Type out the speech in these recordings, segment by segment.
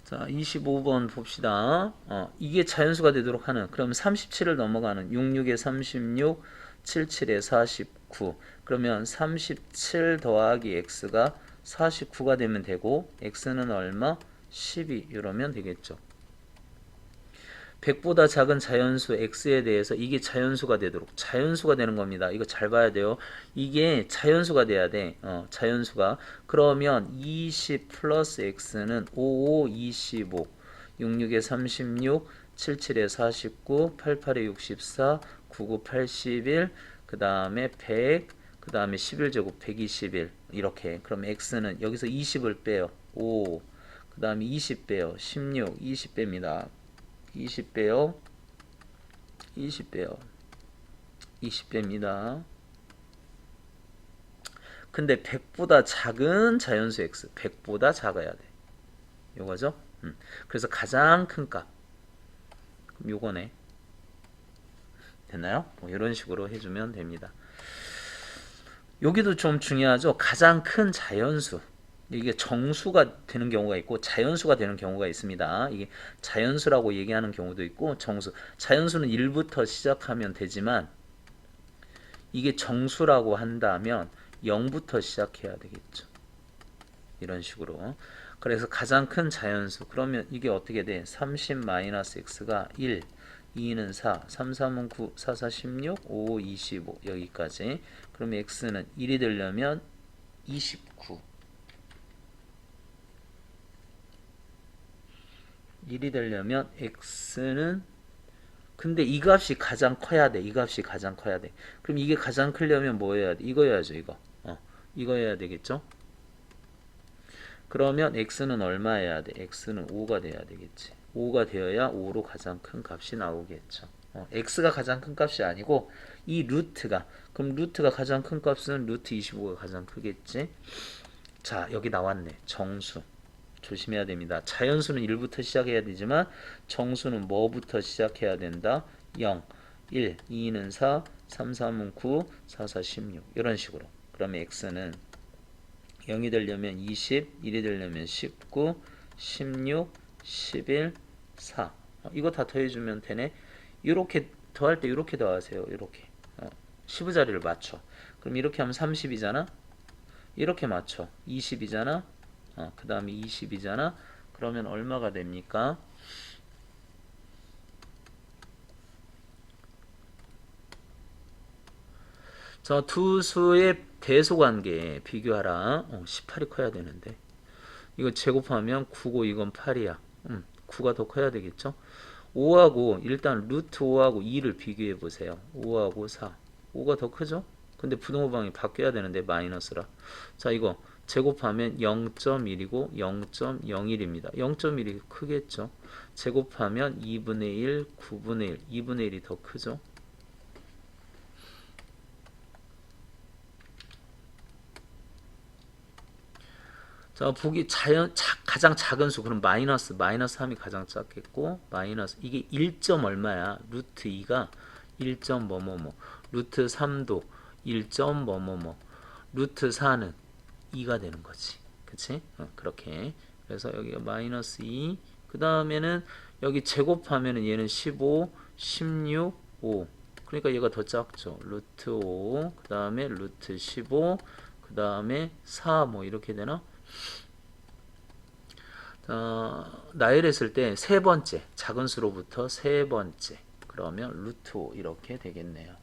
자, 25번 봅시다. 이게 자연수가 되도록 하는, 그럼 37을 넘어가는 66에 36, 77에 49. 그러면 37 더하기 x가 49가 되면 되고, x는 얼마? 12 이러면 되겠죠. 100보다 작은 자연수 x에 대해서 이게 자연수가 되도록 자연수가 되는 겁니다. 이거 잘 봐야 돼요. 이게 자연수가 돼야 돼. 자연수가. 그러면 20 플러스 x는 55, 25, 66에 36, 77에 49, 88에 64, 99, 81, 그 다음에 100, 그 다음에 11제곱 121 이렇게. 그럼 x는 여기서 20을 빼요. 5, 그 다음에 20 빼요. 16, 20 뺍니다. 20배요. 20배요. 20배입니다. 근데 100보다 작은 자연수 x. 100보다 작아야 돼. 요거죠? 그래서 가장 큰 값. 그럼 요거네. 됐나요? 뭐 이런 식으로 해주면 됩니다. 여기도 좀 중요하죠. 가장 큰 자연수. 이게 정수가 되는 경우가 있고 자연수가 되는 경우가 있습니다. 이게 자연수라고 얘기하는 경우도 있고 정수. 자연수는 1부터 시작하면 되지만 이게 정수라고 한다면 0부터 시작해야 되겠죠. 이런 식으로. 그래서 가장 큰 자연수. 그러면 이게 어떻게 돼? 30-x가 1, 2는 4, 3, 3은 9, 4, 4, 16, 5, 25 여기까지. 그러면 x는 1이 되려면 29. 1이 되려면 x는 근데 이 값이 가장 커야 돼. 이 값이 가장 커야 돼. 그럼 이게 가장 크려면 뭐 해야 돼? 이거 해야죠, 이거. 이거 해야 되겠죠? 그러면 x는 얼마 해야 돼? x는 5가 돼야 되겠지. 5가 되어야 5로 가장 큰 값이 나오겠죠. x가 가장 큰 값이 아니고 이 루트가 그럼 루트가 가장 큰 값은 루트 25가 가장 크겠지. 자, 여기 나왔네. 정수. 조심해야 됩니다. 자연수는 1부터 시작해야 되지만 정수는 뭐부터 시작해야 된다? 0, 1, 2는 4, 3, 3은 9, 4, 4, 16 이런 식으로. 그러면 x는 0이 되려면 20, 1이 되려면 19, 16, 11, 4 이거 다 더해주면 되네. 이렇게 더할 때 이렇게 더하세요. 이렇게 15자리를 맞춰. 그럼 이렇게 하면 30이잖아. 이렇게 맞춰. 20이잖아. 그 다음에 20이잖아. 그러면 얼마가 됩니까? 자, 두 수의 대소관계 비교하라. 18이 커야 되는데. 이거 제곱하면 9고 이건 8이야. 9가 더 커야 되겠죠? 5하고 일단 루트 5하고 2를 비교해 보세요. 5하고 4. 5가 더 크죠? 근데 부등호방이 바뀌어야 되는데 마이너스라. 자, 이거 제곱하면 0.1이고 0.01입니다. 0.1이 크겠죠? 제곱하면 2분의 1, 9분의 1, 2분의 1이 더 크죠? 자, 보기 가장 작은 수 그럼 마이너스 3이 가장 작겠고 마이너스 이게 1. 얼마야? 루트 2가 1. 뭐뭐뭐 루트 3도 1. 뭐뭐뭐 루트 4는 2가 되는 거지. 그치? 그렇게. 그래서 여기가 마이너스 2. 그 다음에는 여기 제곱하면은 얘는 15, 16, 5. 그러니까 얘가 더 작죠. 루트 5. 그 다음에 루트 15. 그 다음에 4 뭐 이렇게 되나? 나열했을 때 세 번째. 작은 수로부터 세 번째. 그러면 루트 5 이렇게 되겠네요.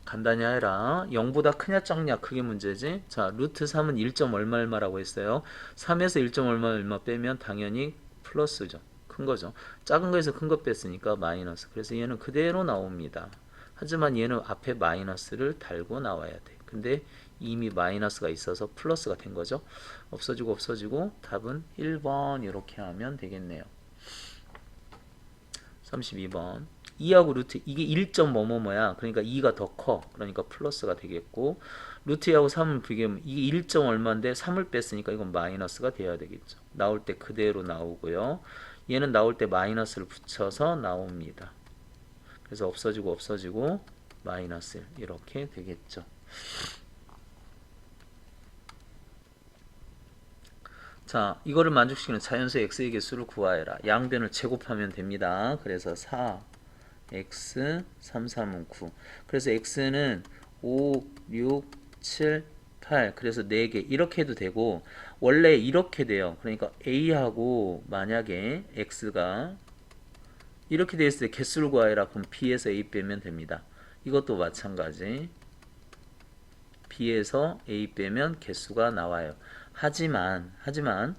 간단히 해라. 0보다 크냐 작냐 그게 문제지. 자, 루트 3은 1. 얼마 얼마라고 했어요. 3에서 1. 얼마 얼마 빼면 당연히 플러스죠. 큰 거죠. 작은 거에서 큰 거 뺐으니까 마이너스. 그래서 얘는 그대로 나옵니다. 하지만 얘는 앞에 마이너스를 달고 나와야 돼. 근데 이미 마이너스가 있어서 플러스가 된 거죠. 없어지고 없어지고 답은 1번 이렇게 하면 되겠네요. 32번 2하고 루트 이게 1. 뭐뭐뭐야. 그러니까 2가 더 커. 그러니까 플러스가 되겠고 루트 2하고 3을 비교하면 이게 1. 얼마인데 3을 뺐으니까 이건 마이너스가 돼야 되겠죠. 나올 때 그대로 나오고요. 얘는 나올 때 마이너스를 붙여서 나옵니다. 그래서 없어지고 없어지고 마이너스 1 이렇게 되겠죠. 자, 이거를 만족시키는 자연수의 x의 개수를 구하해라. 양변을 제곱하면 됩니다. 그래서 4 x 3, 3은 9. 그래서 x는 5, 6, 7, 8. 그래서 4개 이렇게 해도 되고 원래 이렇게 돼요. 그러니까 a하고 만약에 x가 이렇게 돼 있을 때 개수를 구하해라. 그럼 b에서 a 빼면 됩니다. 이것도 마찬가지. b에서 a 빼면 개수가 나와요. 하지만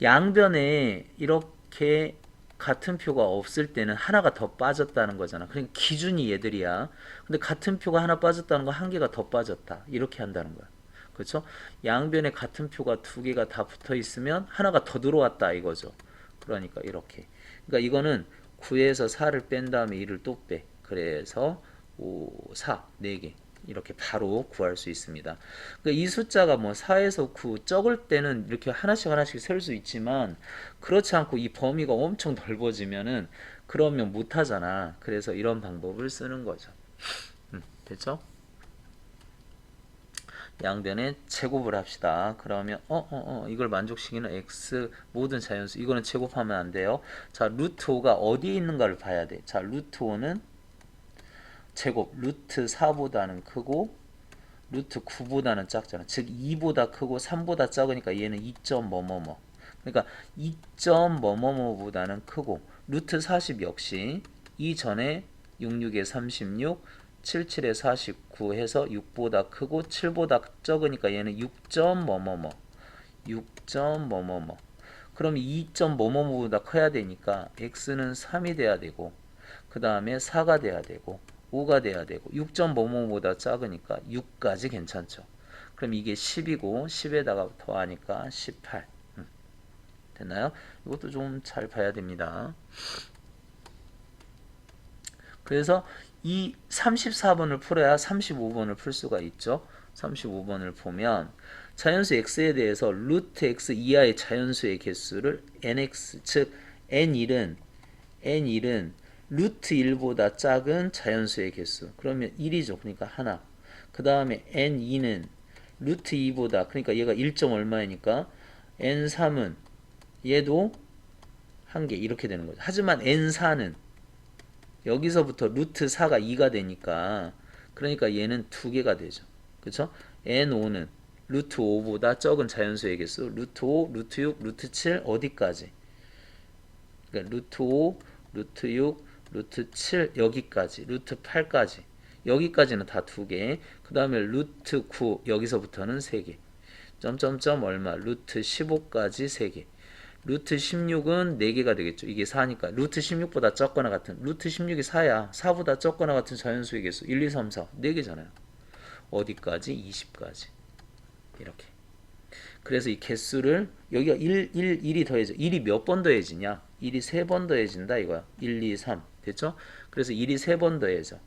양변에 이렇게 같은 표가 없을 때는 하나가 더 빠졌다는 거잖아. 그러니까 기준이 얘들이야. 근데 같은 표가 하나 빠졌다는 거 한 개가 더 빠졌다. 이렇게 한다는 거야. 그렇죠? 양변에 같은 표가 두 개가 다 붙어 있으면 하나가 더 들어왔다 이거죠. 그러니까 이렇게. 그러니까 이거는 9에서 4를 뺀 다음에 1을 또 빼. 그래서 5, 4, 4개. 이렇게 바로 구할 수 있습니다. 그러니까 이 숫자가 뭐 4에서 9 적을 때는 이렇게 하나씩 셀 수 있지만 그렇지 않고 이 범위가 엄청 넓어지면은 그러면 못 하잖아. 그래서 이런 방법을 쓰는 거죠. 됐죠? 양변에 제곱을 합시다. 그러면 이걸 만족시키는 x 모든 자연수 이거는 제곱하면 안 돼요. 자, 루트 5가 어디에 있는가를 봐야 돼. 자, 루트 5는 제곱 루트 4보다는 크고 루트 9보다는 작잖아. 즉 2보다 크고 3보다 작으니까 얘는 2점 뭐뭐뭐. 그러니까 2점 뭐뭐뭐보다는 크고 루트 40 역시 이전에 66에 36 77에 49 해서 6보다 크고 7보다 적으니까 얘는 6점 뭐뭐뭐 6점 뭐뭐뭐. 그럼 2점 뭐뭐뭐보다 커야 되니까 x는 3이 돼야 되고 그 다음에 4가 돼야 되고 5가 돼야 되고 6점 뭐뭐보다 작으니까 6까지 괜찮죠. 그럼 이게 10이고 10에다가 더하니까 18. 됐나요? 이것도 좀 잘 봐야 됩니다. 그래서 이 34번을 풀어야 35번을 풀 수가 있죠. 35번을 보면 자연수 x에 대해서 루트 x 이하의 자연수의 개수를 nx 즉 n1은 루트 1보다 작은 자연수의 개수. 그러면 1이죠. 그러니까 하나. 그 다음에 n2는 루트 2보다 그러니까 얘가 1점 얼마이니까 n3은 얘도 한 개 이렇게 되는 거죠. 하지만 n4는 여기서부터 루트 4가 2가 되니까 그러니까 얘는 두 개가 되죠. 그렇죠? n5는 루트 5보다 적은 자연수의 개수 루트 5, 루트 6, 루트 7 어디까지? 그러니까 루트 5, 루트 6, 루트 7 여기까지 루트 8까지 여기까지는 다 두 개. 그 다음에 루트 9 여기서부터는 3개. 점점점 얼마? 루트 15까지 3개. 루트 16은 4개가 되겠죠. 이게 4니까 루트 16보다 적거나 같은 루트 16이 4야. 4보다 적거나 같은 자연수의 개수 1, 2, 3, 4 4개잖아요. 어디까지? 20까지 이렇게. 그래서 이 개수를 여기가 1이 더해져. 1이 몇 번 더해지냐? 1이 3번 더해진다 이거야. 1, 2, 3 됐죠? 그래서 1이 3번 더해져.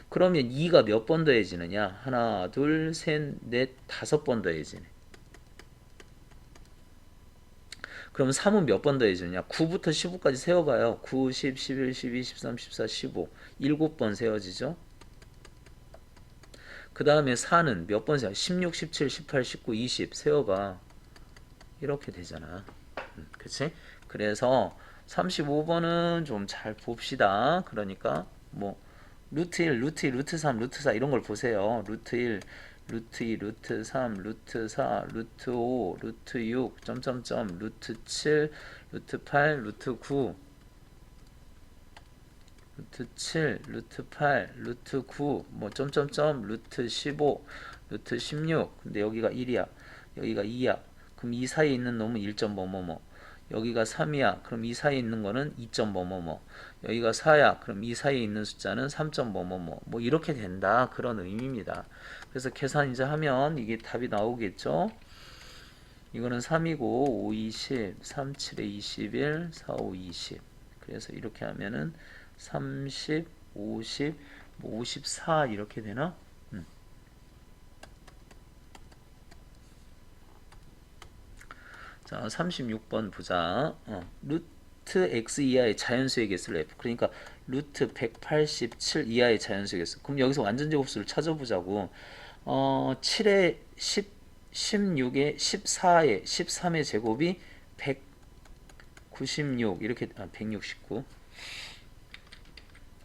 그러면 2가 몇 번 더해지느냐? 하나, 둘, 셋, 넷, 5번 더해지네. 그럼 3은 몇 번 더해지느냐? 9부터 15까지 세어봐요. 9, 10, 11, 12, 13, 14, 15 7번 세워지죠? 그 다음에 4는 몇 번 세워? 16, 17, 18, 19, 20 세어봐. 이렇게 되잖아. 그치? 그래서 35번은 좀 잘 봅시다. 그러니까 뭐 루트 1, 루트 2, 루트 3, 루트 4 이런 걸 보세요. 루트 1, 루트 2, 루트 3, 루트 4, 루트 5, 루트 6, 점점점, 루트 7, 루트 8, 루트 9, 루트 7, 루트 8, 루트 9, 뭐 점점점, 루트 15, 루트 16. 근데 여기가 1이야. 여기가 2야. 그럼 이 사이에 있는 놈은 1점 뭐뭐뭐. 여기가 3이야. 그럼 이 사이에 있는 거는 2점 뭐뭐뭐. 여기가 4야. 그럼 이 사이에 있는 숫자는 3점 뭐뭐뭐. 뭐 이렇게 된다. 그런 의미입니다. 그래서 계산 이제 하면 이게 답이 나오겠죠. 이거는 3이고 5, 20, 3, 7에 21, 4, 5, 20. 그래서 이렇게 하면은 30, 50, 뭐 54 이렇게 되나? 자, 36번 보자. 루트 x 이하의 자연수의 개수를 f. 그러니까 루트 187 이하의 자연수의 개수. 그럼 여기서 완전 제곱수를 찾아보자고. 7에 10, 16에 14에 13의 제곱이 196 이렇게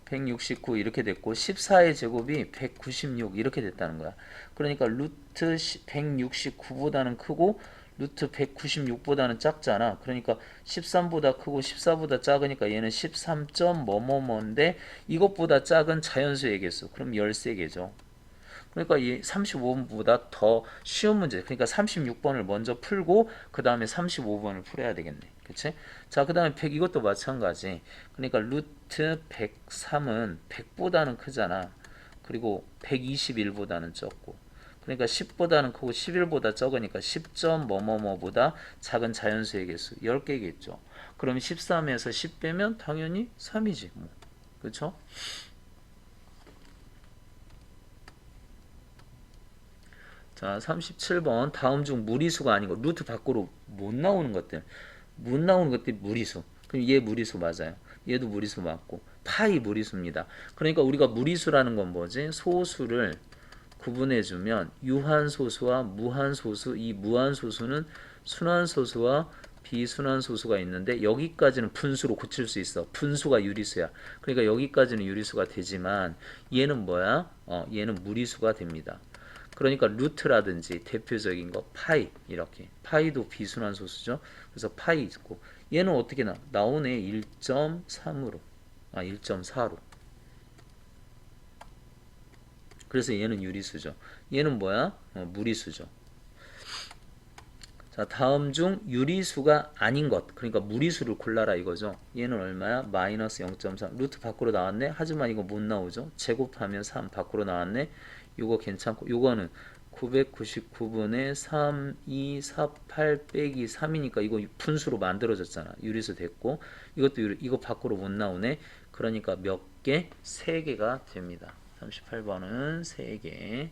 169 이렇게 됐고 14의 제곱이 196 이렇게 됐다는 거야. 그러니까 루트 169보다는 크고 루트 196보다는 작잖아. 그러니까 13보다 크고 14보다 작으니까 얘는 13점 뭐뭐뭐인데 이것보다 작은 자연수의 개수. 그럼 13개죠. 그러니까 이 35번보다 더 쉬운 문제. 그러니까 36번을 먼저 풀고 그 다음에 35번을 풀어야 되겠네. 그치? 자, 그 다음에 100 이것도 마찬가지. 그러니까 루트 103은 100보다는 크잖아. 그리고 121보다는 적고. 그러니까 10보다는 크고 11보다 적으니까 10점 뭐뭐뭐보다 작은 자연수의 개수 10개겠죠. 그럼 13에서 10 빼면 당연히 3이지. 뭐. 그쵸? 자, 37번 다음 중 무리수가 아닌 거 루트 밖으로 못 나오는 것들 무리수. 그럼 얘 무리수 맞아요. 얘도 무리수 맞고 파이 무리수입니다. 그러니까 우리가 무리수라는 건 뭐지? 소수를 구분해주면 유한소수와 무한소수, 이 무한소수는 순환소수와 비순환소수가 있는데 여기까지는 분수로 고칠 수 있어. 분수가 유리수야. 그러니까 여기까지는 유리수가 되지만 얘는 뭐야? 얘는 무리수가 됩니다. 그러니까 루트라든지 대표적인 거 파이 이렇게 파이도 비순환 소수죠. 그래서 파이 있고 얘는 어떻게 나오네 1.3으로 1.4로 그래서 얘는 유리수죠. 얘는 뭐야? 무리수죠. 자, 다음 중 유리수가 아닌 것 그러니까 무리수를 골라라 이거죠. 얘는 얼마야? 마이너스 0.3 루트 밖으로 나왔네. 하지만 이거 못 나오죠. 제곱하면 3 밖으로 나왔네. 요거 괜찮고 요거는 999분의 3, 2, 4, 8 빼기 3이니까 이거 분수로 만들어졌잖아. 유리수 됐고 이것도 이거 밖으로 못 나오네. 그러니까 몇 개? 3개가 됩니다. 38번은 3개.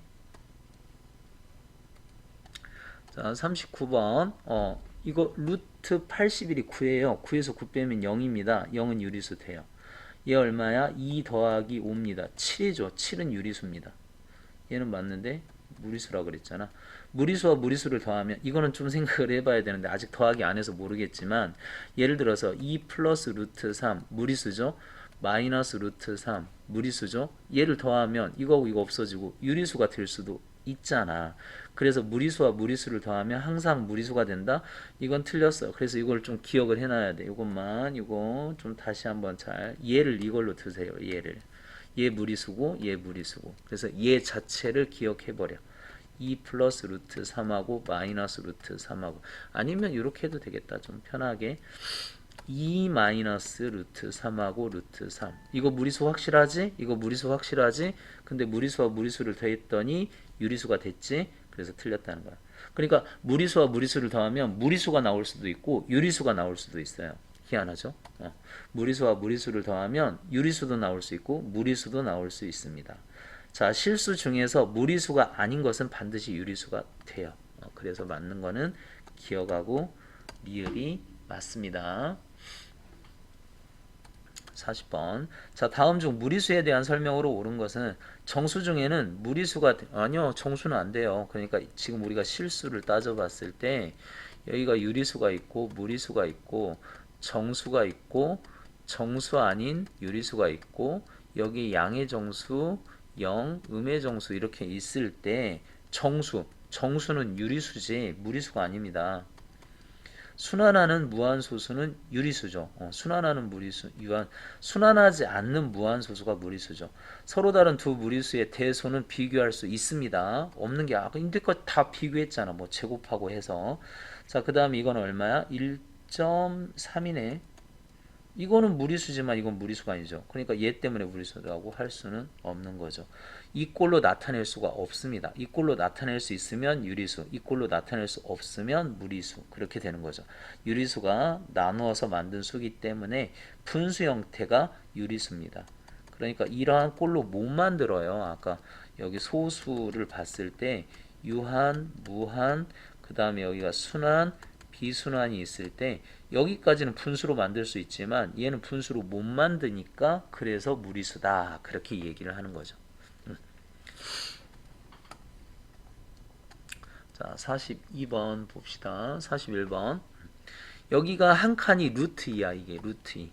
자, 39번. 이거 루트 81이 9예요. 9에서 9 빼면 0입니다. 0은 유리수 돼요. 얘 얼마야? 2 더하기 5입니다. 7이죠. 7은 유리수입니다. 얘는 맞는데 무리수라 그랬잖아. 무리수와 무리수를 더하면 이거는 좀 생각을 해봐야 되는데 아직 더하기 안 해서 모르겠지만 예를 들어서 2 플러스 루트 3 무리수죠. 마이너스 루트 3 무리수죠. 얘를 더하면 이거하고 이거 없어지고 유리수가 될 수도 있잖아. 그래서 무리수와 무리수를 더하면 항상 무리수가 된다. 이건 틀렸어. 그래서 이걸 좀 기억을 해놔야 돼. 이거 좀 다시 한번 얘를 이걸로 드세요. 얘 무리수고 얘 무리수고 그래서 얘 자체를 기억해버려. 2 플러스 루트 3하고 마이너스 루트 3하고 아니면 이렇게 해도 되겠다. 좀 편하게 2 마이너스 루트 3하고 루트 3 이거 무리수 확실하지? 이거 무리수 확실하지? 근데 무리수와 무리수를 더했더니 유리수가 됐지? 그래서 틀렸다는 거야. 그러니까 무리수와 무리수를 더하면 무리수가 나올 수도 있고 유리수가 나올 수도 있어요. 희한하죠? 무리수와 무리수를 더하면 유리수도 나올 수 있고 무리수도 나올 수 있습니다. 자, 실수 중에서 무리수가 아닌 것은 반드시 유리수가 돼요. 그래서 맞는 거는 기억하고 리을이 맞습니다. 40번. 자, 다음 중 무리수에 대한 설명으로 옳은 것은 정수 중에는 무리수가 아니요, 정수는 안 돼요. 그러니까 지금 우리가 실수를 따져봤을 때 여기가 유리수가 있고 무리수가 있고 정수가 있고 정수 아닌 유리수가 있고 여기 양의 정수 0, 음의 정수 이렇게 있을 때 정수는 유리수지 무리수가 아닙니다. 순환하는 무한소수는 유리수죠. 순환하는 무리수, 순환하지 않는 무한소수가 무리수죠. 서로 다른 두 무리수의 대소는 비교할 수 있습니다. 없는 게 아까 인데껏 다 비교했잖아. 뭐 제곱하고 해서. 자, 그 다음에 이건 얼마야? 1.3이네. 이거는 무리수지만 이건 무리수가 아니죠. 그러니까 얘 때문에 무리수라고 할 수는 없는 거죠. 이 꼴로 나타낼 수가 없습니다. 이 꼴로 나타낼 수 있으면 유리수, 이 꼴로 나타낼 수 없으면 무리수 그렇게 되는 거죠. 유리수가 나누어서 만든 수기 때문에 분수 형태가 유리수입니다. 그러니까 이러한 꼴로 못 만들어요. 아까 여기 소수를 봤을 때 유한, 무한, 그 다음에 여기가 순환, 비순환이 있을 때 여기까지는 분수로 만들 수 있지만 얘는 분수로 못 만드니까 그래서 무리수다 그렇게 얘기를 하는 거죠. 자, 42번 봅시다. 41번. 여기가 한 칸이 루트 2야. 이게 루트 2.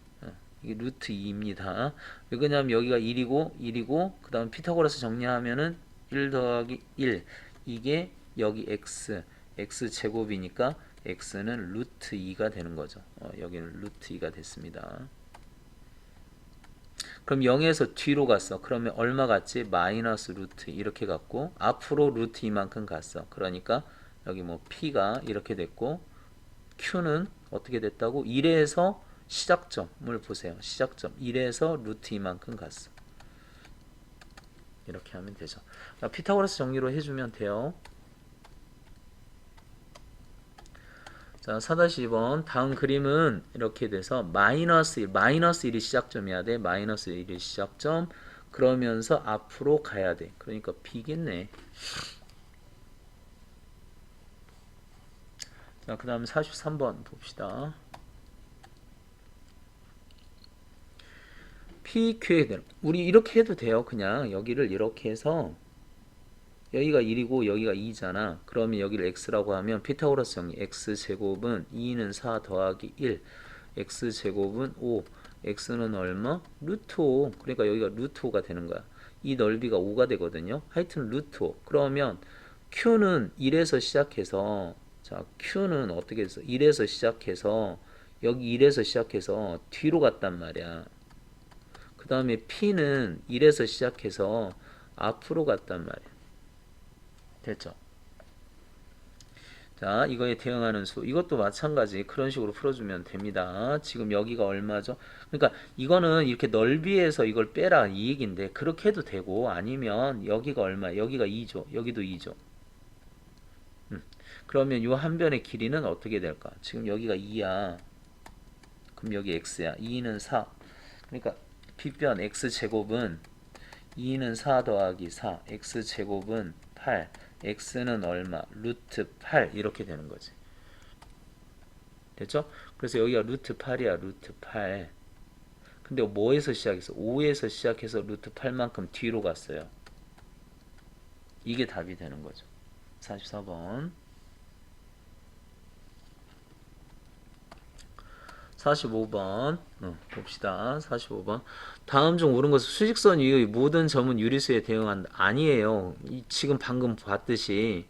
이게 루트 2입니다. 왜 그러냐면 여기가 1이고 그 다음 피타고라스 정리하면은 1 더하기 1. 이게 여기 x 제곱이니까 x는 루트 2가 되는 거죠. 여기는 루트 2가 됐습니다. 그럼 0에서 뒤로 갔어. 그러면 얼마 갔지? 마이너스 루트 이렇게 갔고 앞으로 루트 2만큼 갔어. 그러니까 여기 뭐 p가 이렇게 됐고 q는 어떻게 됐다고? 1에서 시작점을 보세요. 시작점 1에서 루트 2만큼 갔어. 이렇게 하면 되죠. 피타고라스 정리로 해주면 돼요. 자, 4-2번 다음 그림은 이렇게 돼서 마이너스 1이 시작점이야 돼. 마이너스 1이 시작점. 그러면서 앞으로 가야 돼. 그러니까 B겠네. 자, 그 다음 43번 봅시다. PQ에 대한 우리 이렇게 해도 돼요. 그냥 여기를 이렇게 해서 여기가 1이고 여기가 2잖아. 그러면 여기를 x라고 하면 피타고라스 정리 x제곱은 2는 4 더하기 1 x제곱은 5 x는 얼마? 루트 5. 그러니까 여기가 루트 5가 되는 거야. 이 넓이가 5가 되거든요. 하여튼 루트 5. 그러면 q는 1에서 시작해서 자 q는 어떻게 해서 1에서 시작해서 여기 1에서 시작해서 뒤로 갔단 말이야. 그 다음에 p는 1에서 시작해서 앞으로 갔단 말이야. 됐죠? 자, 이거에 대응하는 수. 이것도 마찬가지. 그런 식으로 풀어주면 됩니다. 지금 여기가 얼마죠? 그러니까 이거는 이렇게 넓이에서 이걸 빼라 이 얘기인데 그렇게 해도 되고 아니면 여기가 얼마? 여기가 2죠. 여기도 2죠. 그러면 이 한 변의 길이는 어떻게 될까? 지금 여기가 2야. 그럼 여기 x야. 2는 4. 그러니까 빗변 x제곱은 2는 4 더하기 4. x제곱은 8. x는 얼마? 루트 8 이렇게 되는 거지. 됐죠? 그래서 여기가 루트 8이야. 루트 8. 근데 뭐에서 시작해서? 5에서 시작해서 루트 8만큼 뒤로 갔어요. 이게 답이 되는 거죠. 44번. 45번 봅시다. 45번. 다음 중 옳은 것은 수직선 위의 모든 점은 유리수에 대응한다. 아니에요. 지금 방금 봤듯이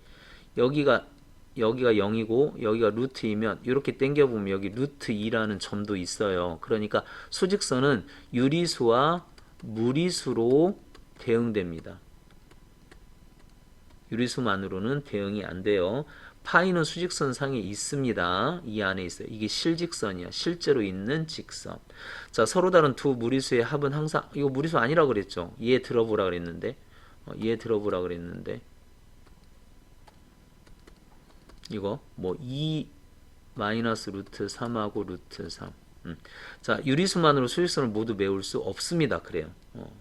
여기가 0이고 여기가 루트 2면 이렇게 당겨보면 여기 루트 2라는 점도 있어요. 그러니까 수직선은 유리수와 무리수로 대응됩니다. 유리수만으로는 대응이 안 돼요. 파이는 수직선 상에 있습니다. 이 안에 있어요. 이게 실직선이야. 실제로 있는 직선. 자, 서로 다른 두 무리수의 합은 항상 이거 무리수 아니라 그랬죠. 얘 들어보라 그랬는데. 얘 들어보라 그랬는데. 이거 뭐 2 마이너스 루트 3하고 루트 3. 자, 유리수만으로 수직선을 모두 메울 수 없습니다. 그래요.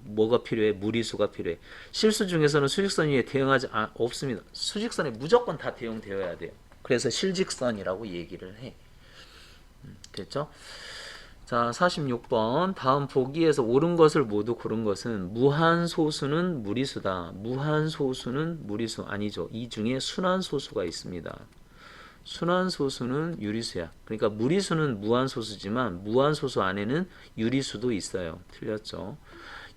뭐가 필요해? 무리수가 필요해. 실수 중에서는 수직선 위에 대응하지 없습니다. 수직선에 무조건 다 대응되어야 돼요. 그래서 실직선이라고 얘기를 해. 됐죠? 자, 46번. 다음 보기에서 옳은 것을 모두 고른 것은 무한소수는 무리수다. 무한소수는 무리수 아니죠. 이 중에 순환소수가 있습니다. 순환소수는 유리수야. 그러니까 무리수는 무한소수지만 무한소수 안에는 유리수도 있어요. 틀렸죠.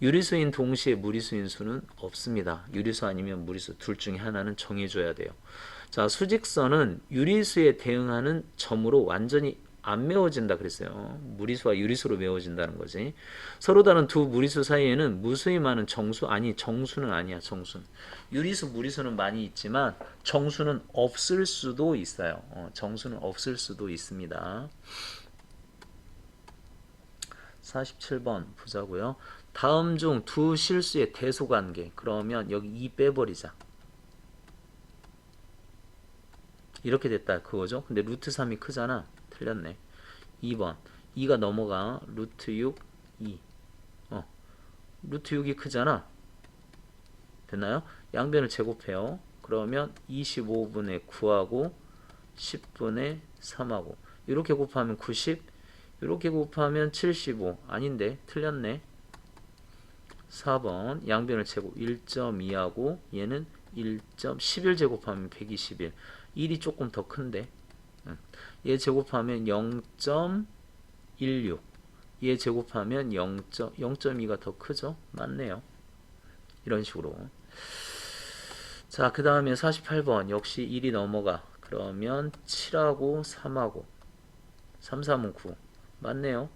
유리수인 동시에 무리수인 수는 없습니다. 유리수 아니면 무리수 둘 중에 하나는 정해줘야 돼요. 자, 수직선은 유리수에 대응하는 점으로 완전히 안 메워진다 그랬어요. 무리수와 유리수로 메워진다는 거지. 서로 다른 두 무리수 사이에는 무수히 많은 정수 정수는 아니야. 정수는 유리수 무리수는 많이 있지만 정수는 없을 수도 있어요. 정수는 없을 수도 있습니다. 47번 보자고요. 다음 중 두 실수의 대소관계. 그러면 여기 2 빼버리자. 이렇게 됐다 그거죠. 근데 루트 3이 크잖아. 틀렸네. 2번 2가 넘어가. 루트 6 2 루트 6이 크잖아. 됐나요? 양변을 제곱해요. 그러면 25분의 9하고 10분의 3하고 이렇게 곱하면 90 이렇게 곱하면 75 아닌데 틀렸네. 4번 양변을 제곱 1.2하고 얘는 1.11 제곱하면 121. 1이 조금 더 큰데. 얘 제곱하면 0.16. 얘 제곱하면 0.2가 더 크죠? 맞네요. 이런 식으로. 자, 그 다음에 48번. 역시 1이 넘어가. 그러면 7하고 3하고. 3, 3은 9. 맞네요.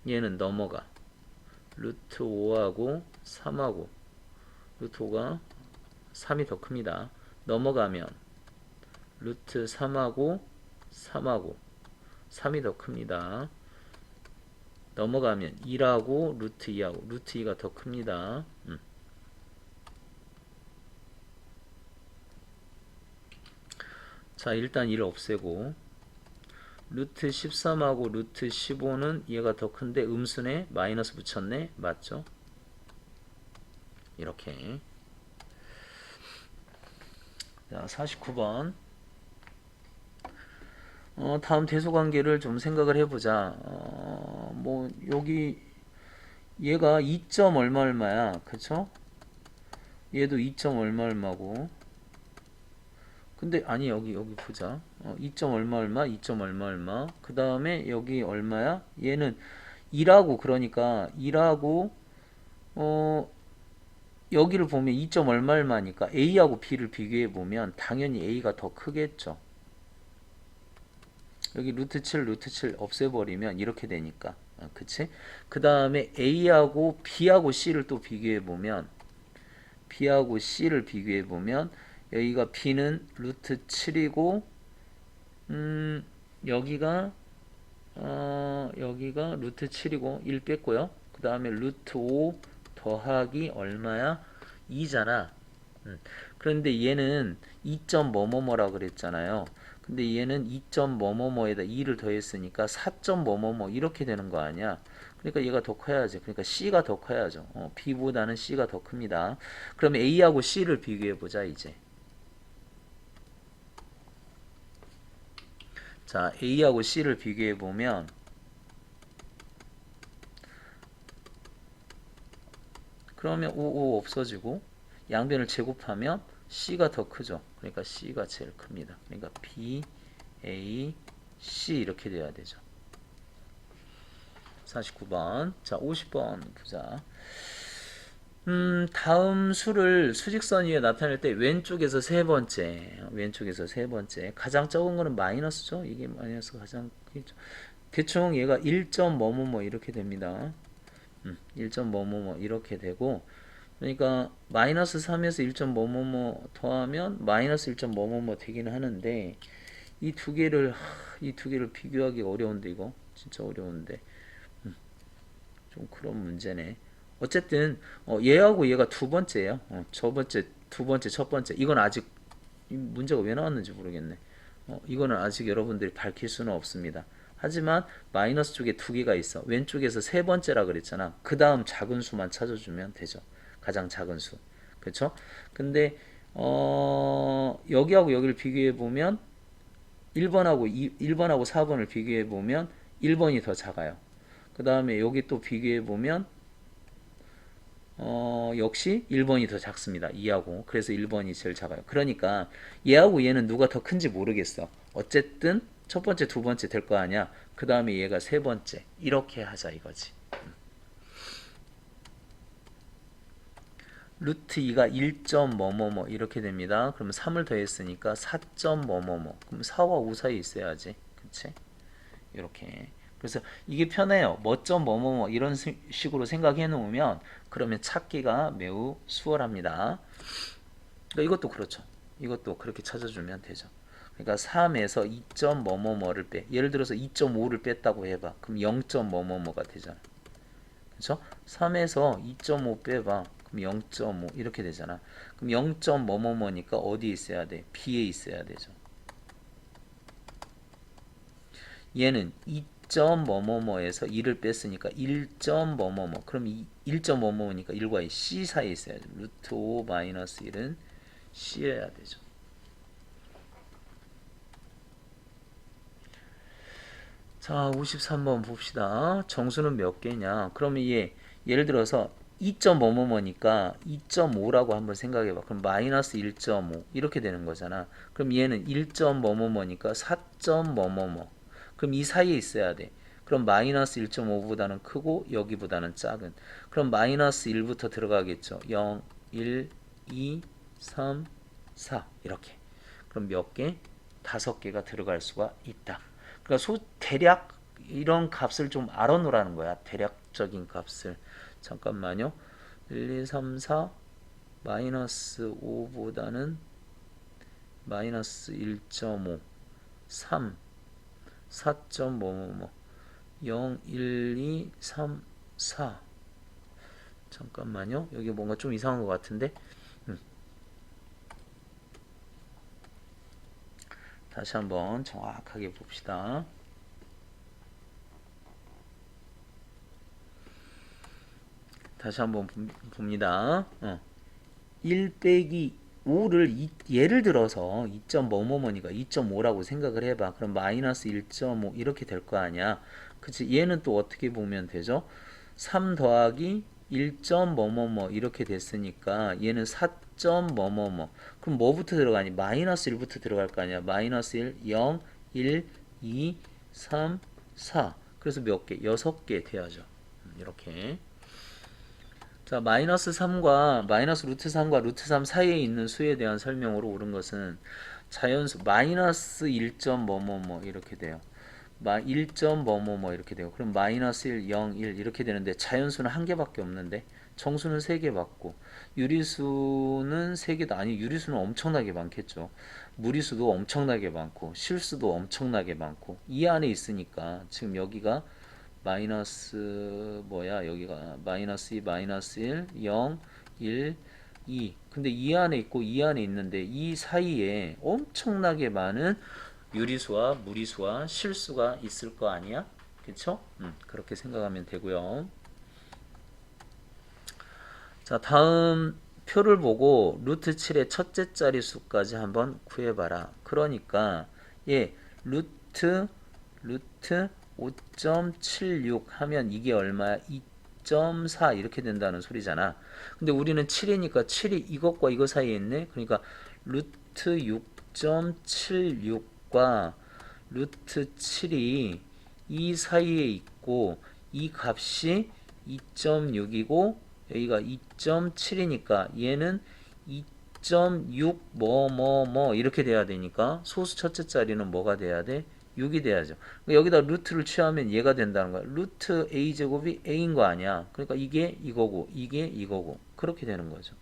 얘는 넘어가. 루트 5하고 3하고. 루트 5가 3이 더 큽니다. 넘어가면 루트 3하고 3하고 3이 더 큽니다. 넘어가면 1하고 루트 2하고 루트 2가 더 큽니다. 자, 일단 1을 없애고 루트 13하고 루트 15는 얘가 더 큰데 음수네? 마이너스 붙였네? 맞죠? 이렇게. 자, 49번. 다음 대소관계를 좀 생각을 해보자. 뭐 여기 얘가 2점 얼마 얼마야, 그쵸? 얘도 2점 얼마 얼마고. 근데 아니 여기 보자. 2점 얼마 얼마, 2점 얼마 얼마. 그 다음에 여기 얼마야? 얘는 2라고 그러니까 2라고 여기를 보면 2점 얼마 얼마니까 A하고 B를 비교해 보면 당연히 A가 더 크겠죠. 여기 루트 7 루트 7 없애버리면 이렇게 되니까 그치? 그 다음에 A하고 B하고 C를 또 비교해보면 B하고 C를 비교해보면 여기가 B는 루트 7이고 여기가 여기가 루트 7이고 1 뺐고요. 그 다음에 루트 5 더하기 얼마야? 2잖아. 그런데 얘는 2점 뭐뭐뭐라 그랬잖아요. 근데 얘는 2점 뭐뭐뭐에다 2를 더했으니까 4점 뭐뭐뭐 이렇게 되는 거 아니야. 그러니까 얘가 더 커야지. 그러니까 C가 더 커야죠. B보다는 C가 더 큽니다. 그러면 A하고 C를 비교해 보자 이제. 자, A하고 C를 비교해 보면 그러면 5 없어지고 양변을 제곱하면 C가 더 크죠. 그러니까 C가 제일 큽니다. 그러니까 B, A, C 이렇게 돼야 되죠. 49번. 자, 50번 보자. 다음 수를 수직선 위에 나타낼 때 왼쪽에서 세 번째 가장 적은 거는 마이너스죠. 이게 마이너스 가장 크죠. 대충 얘가 1점 뭐뭐뭐 이렇게 됩니다. 1점 뭐뭐뭐 이렇게 되고 그러니까 마이너스 3에서 1점 뭐뭐뭐 더하면 마이너스 1점 뭐뭐뭐 되긴 하는데 이 두 개를 비교하기 어려운데 이거 진짜 어려운데 좀 그런 문제네. 어쨌든 얘하고 얘가 두 번째예요. 첫 번째 이건 아직 이 문제가 왜 나왔는지 모르겠네. 이거는 아직 여러분들이 밝힐 수는 없습니다. 하지만 마이너스 쪽에 두 개가 있어. 왼쪽에서 세 번째라 그랬잖아. 그 다음 작은 수만 찾아주면 되죠. 가장 작은 수. 그렇죠? 근데 여기하고 여기를 비교해 보면 1번하고 4번을 비교해 보면 1번이 더 작아요. 그 다음에 여기 또 비교해 보면 역시 1번이 더 작습니다. 2하고. 그래서 1번이 제일 작아요. 그러니까 얘하고 얘는 누가 더 큰지 모르겠어. 어쨌든 첫 번째, 두 번째 될 거 아니야. 그 다음에 얘가 세 번째. 이렇게 하자 이거지. 루트 2가 1점 뭐뭐뭐 이렇게 됩니다. 그러면 3을 더했으니까 4점 뭐뭐뭐. 그럼 4와 5 사이에 있어야지. 그치? 이렇게. 그래서 이게 편해요. 뭐점 뭐뭐뭐 이런 식으로 생각해 놓으면 그러면 찾기가 매우 수월합니다. 그러니까 이것도 그렇죠. 이것도 그렇게 찾아주면 되죠. 그러니까 3에서 2점 뭐뭐뭐를 빼. 예를 들어서 2.5를 뺐다고 해봐. 그럼 0점 뭐뭐뭐가 되잖아. 그렇죠? 3에서 2.5 빼봐. 그럼 0.5 이렇게 되잖아. 그럼 0점 뭐뭐뭐니까 어디에 있어야 돼? B에 있어야 되죠. 얘는 2점 뭐뭐뭐에서 2를 뺐으니까 1점 뭐뭐뭐. 그럼 1점 뭐뭐뭐니까 1과 C 사이에 있어야죠. 루트 5 마이너스 1은 C여야 되죠. 자, 53번 봅시다. 정수는 몇 개냐? 그러면 예를 들어서 2점 뭐뭐뭐니까 2.5라고 한번 생각해봐. 그럼 마이너스 1.5 이렇게 되는 거잖아. 그럼 얘는 1점 뭐뭐뭐니까 4점 뭐뭐뭐. 그럼 이 사이에 있어야 돼. 그럼 마이너스 1.5보다는 크고 여기보다는 작은. 그럼 마이너스 1부터 들어가겠죠. 0, 1, 2, 3, 4 이렇게. 그럼 몇 개? 5개가 들어갈 수가 있다. 그러니까 대략 이런 값을 좀 알아놓으라는 거야. 대략적인 값을. 잠깐만요. 1, 2, 3, 4 마이너스 5보다는 마이너스 1.5 3 4점 뭐뭐뭐 0, 1, 2, 3, 4 잠깐만요. 여기 뭔가 좀 이상한 것 같은데 다시 한번 정확하게 봅시다. 다시 한번 봅니다. 1 빼기 5를 예를 들어서 2점 뭐뭐뭐니까 2.5라고 생각을 해봐. 그럼 마이너스 1.5 이렇게 될 거 아니야. 그치? 얘는 또 어떻게 보면 되죠? 3 더하기 1점 뭐뭐뭐 이렇게 됐으니까 얘는 4점 뭐뭐뭐. 그럼 뭐부터 들어가니? 마이너스 1부터 들어갈 거 아니야. 마이너스 1, 0, 1, 2, 3, 4. 그래서 몇 개? 6개 돼야죠. 이렇게. 자, 마이너스 3과 마이너스 루트 3과 루트 3 사이에 있는 수에 대한 설명으로 옳은 것은 자연수 마이너스 1점 뭐뭐뭐 이렇게 돼요. 1점 뭐뭐뭐 이렇게 돼요. 그럼 마이너스 1, 0, 1 이렇게 되는데 자연수는 한 개밖에 없는데 정수는 3개 받고 유리수는 3개도 아니 유리수는 엄청나게 많겠죠. 무리수도 엄청나게 많고 실수도 엄청나게 많고 이 안에 있으니까 지금 여기가 마이너스 뭐야 여기가 마이너스 2 마이너스 1 0 1 2 근데 이 안에 있고 이 안에 있는데 이 사이에 엄청나게 많은 유리수와 무리수와 실수가 있을 거 아니야 그쵸? 그렇게 생각하면 되고요. 자 다음 표를 보고 루트 7의 첫째 자릿수까지 한번 구해봐라. 그러니까 예 루트 5.76 하면 이게 얼마야? 2.4 이렇게 된다는 소리잖아. 근데 우리는 7이니까 7이 이것과 이거 사이에 있네. 그러니까 루트 6.76과 루트 7이 이 사이에 있고 이 값이 2.6이고 여기가 2.7이니까 얘는 2.6 뭐 이렇게 돼야 되니까 소수 첫째 자리는 뭐가 돼야 돼? 6이 돼야죠. 여기다 루트를 취하면 얘가 된다는 거야. 루트 a제곱이 a인 거 아니야. 그러니까 이게 이거고 이게 이거고 그렇게 되는 거죠.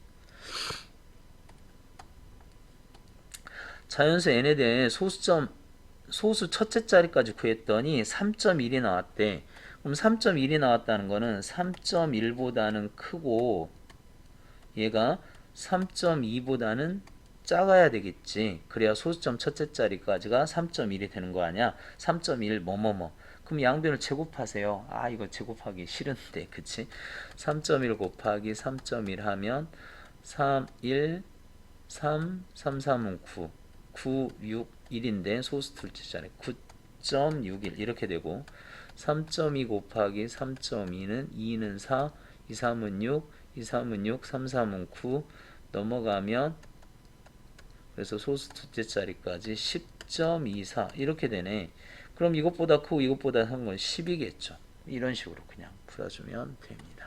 자연수 n에 대해 소수 첫째 자리까지 구했더니 3.1이 나왔대. 그럼 3.1이 나왔다는 거는 3.1보다는 크고 얘가 3.2보다는 작아야 되겠지. 그래야 소수점 첫째 자리까지가 3.1이 되는 거 아니야. 3.1 뭐뭐뭐. 그럼 양변을 제곱하세요. 아 이거 제곱하기 싫은데 그치? 3.1 곱하기 3.1 하면 3, 1, 3, 3, 3은 9, 9, 6, 1인데 소수 둘째 자리 9.61 이렇게 되고 3.2 곱하기 3.2는 2는 4, 2, 3은 6, 2, 3은 6, 3, 3은 9 넘어가면 그래서 소수 둘째 자리까지 10.24 이렇게 되네. 그럼 이것보다 크고 이것보다 한 건 10이겠죠. 이런 식으로 그냥 풀어주면 됩니다.